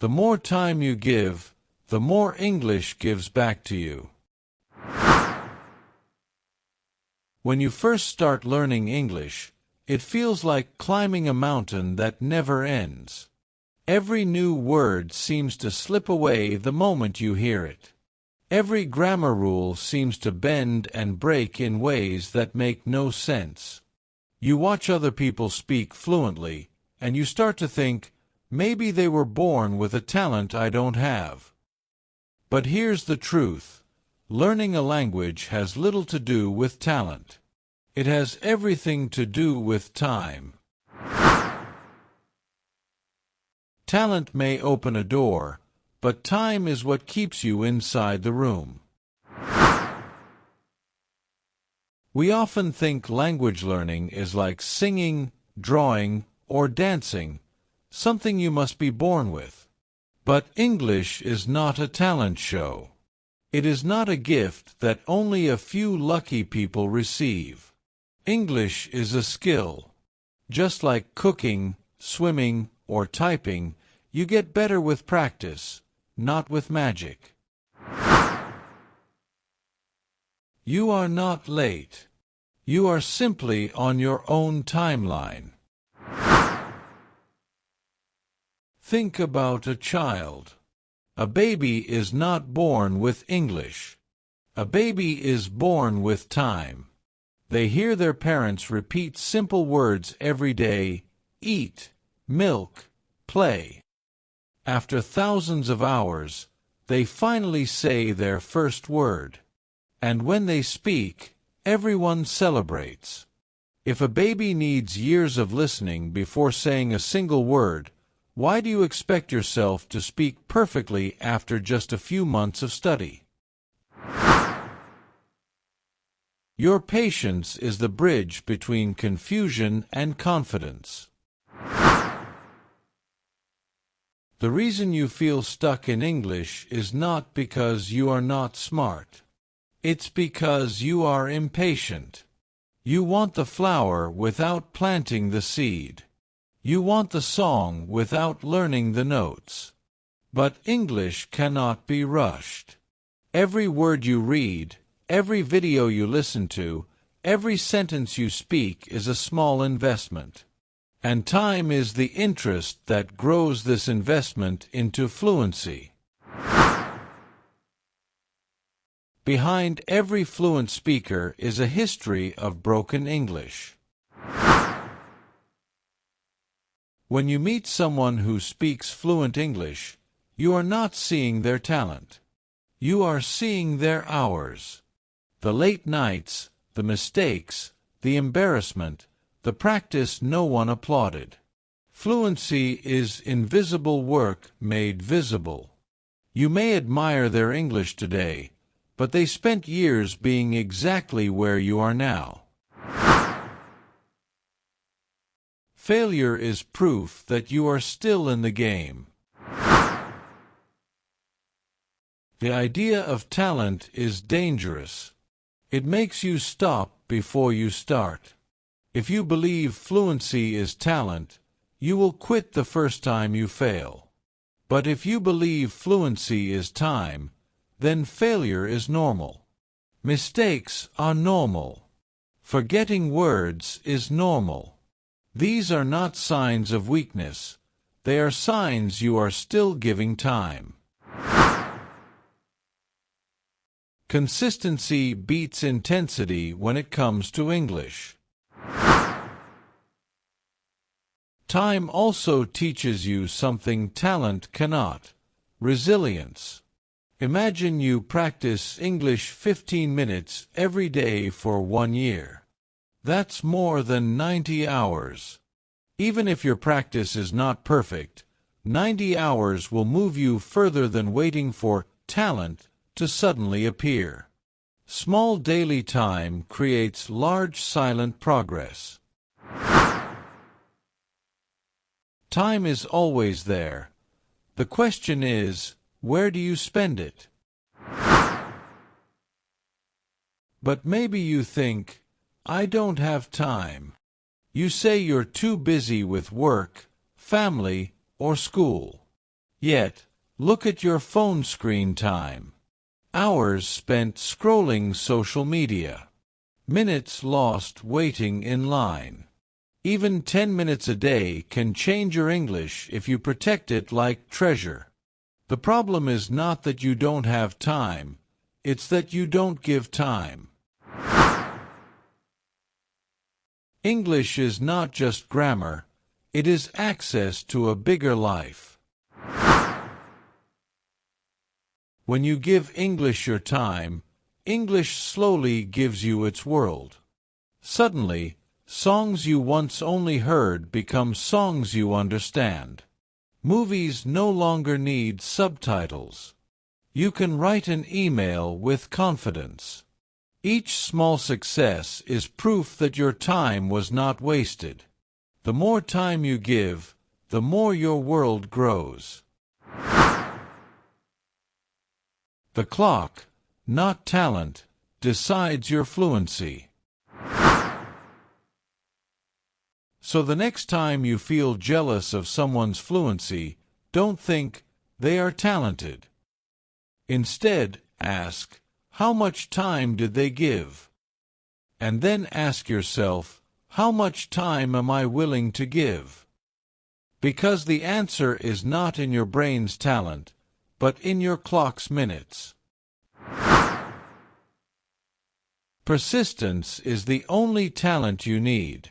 The more time you give, the more English gives back to you. When you first start learning English, it feels like climbing a mountain that never ends. Every new word seems to slip away the moment you hear it. Every grammar rule seems to bend and break in ways that make no sense. You watch other people speak fluently, and you start to think, maybe they were born with a talent I don't have. But here's the truth. Learning a language has little to do with talent. It has everything to do with time. Talent may open a door, but time is what keeps you inside the room. We often think language learning is like singing, drawing, or dancing, something you must be born with. But English is not a talent show. It is not a gift that only a few lucky people receive. English is a skill. Just like cooking, swimming, or typing, you get better with practice, not with magic. You are not late. You are simply on your own timeline. Think about a child. A baby is not born with English. A baby is born with time. They hear their parents repeat simple words every day: eat, milk, play. After thousands of hours, they finally say their first word. And when they speak, everyone celebrates. If a baby needs years of listening before saying a single word, why do you expect yourself to speak perfectly after just a few months of study? Your patience is the bridge between confusion and confidence. The reason you feel stuck in English is not because you are not smart. It's because you are impatient. You want the flower without planting the seed. You want the song without learning the notes. But English cannot be rushed. Every word you read, every video you listen to, every sentence you speak is a small investment. And time is the interest that grows this investment into fluency. Behind every fluent speaker is a history of broken English. When you meet someone who speaks fluent English, you are not seeing their talent. You are seeing their hours. The late nights, the mistakes, the embarrassment, the practice no one applauded. Fluency is invisible work made visible. You may admire their English today, but they spent years being exactly where you are now. Failure is proof that you are still in the game. The idea of talent is dangerous. It makes you stop before you start. If you believe fluency is talent, you will quit the first time you fail. But if you believe fluency is time, then failure is normal. Mistakes are normal. Forgetting words is normal. These are not signs of weakness. They are signs you are still giving time. Consistency beats intensity when it comes to English. Time also teaches you something talent cannot: resilience. Imagine you practice English 15 minutes every day for 1 year. That's more than 90 hours. Even if your practice is not perfect, 90 hours will move you further than waiting for talent to suddenly appear. Small daily time creates large silent progress. Time is always there. The question is, where do you spend it? But maybe you think, I don't have time. You say you're too busy with work, family, or school. Yet, look at your phone screen time. Hours spent scrolling social media. Minutes lost waiting in line. Even 10 minutes a day can change your English if you protect it like treasure. The problem is not that you don't have time, it's that you don't give time. English is not just grammar, it is access to a bigger life. When you give English your time, English slowly gives you its world. Suddenly, songs you once only heard become songs you understand. Movies no longer need subtitles. You can write an email with confidence. Each small success is proof that your time was not wasted. The more time you give, the more your world grows. The clock, not talent, decides your fluency. So the next time you feel jealous of someone's fluency, don't think, they are talented. Instead, ask, how much time did they give? And then ask yourself, how much time am I willing to give? Because the answer is not in your brain's talent, but in your clock's minutes. Persistence is the only talent you need.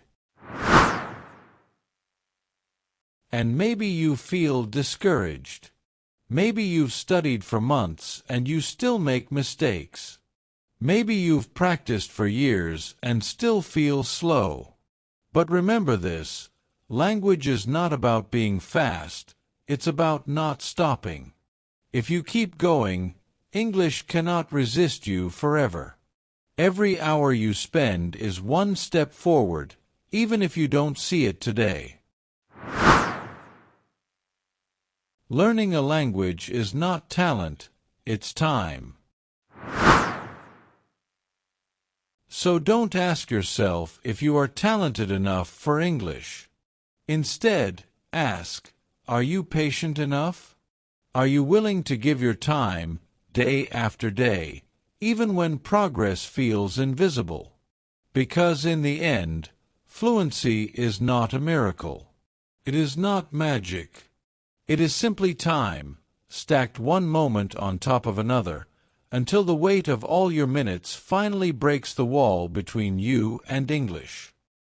And maybe you feel discouraged. Maybe you've studied for months and you still make mistakes. Maybe you've practiced for years and still feel slow. But remember this, language is not about being fast, it's about not stopping. If you keep going, English cannot resist you forever. Every hour you spend is one step forward, even if you don't see it today. Learning a language is not talent, it's time. So don't ask yourself if you are talented enough for English. Instead, ask, are you patient enough? Are you willing to give your time, day after day, even when progress feels invisible? Because in the end, fluency is not a miracle. It is not magic. It is simply time, stacked one moment on top of another, until the weight of all your minutes finally breaks the wall between you and English.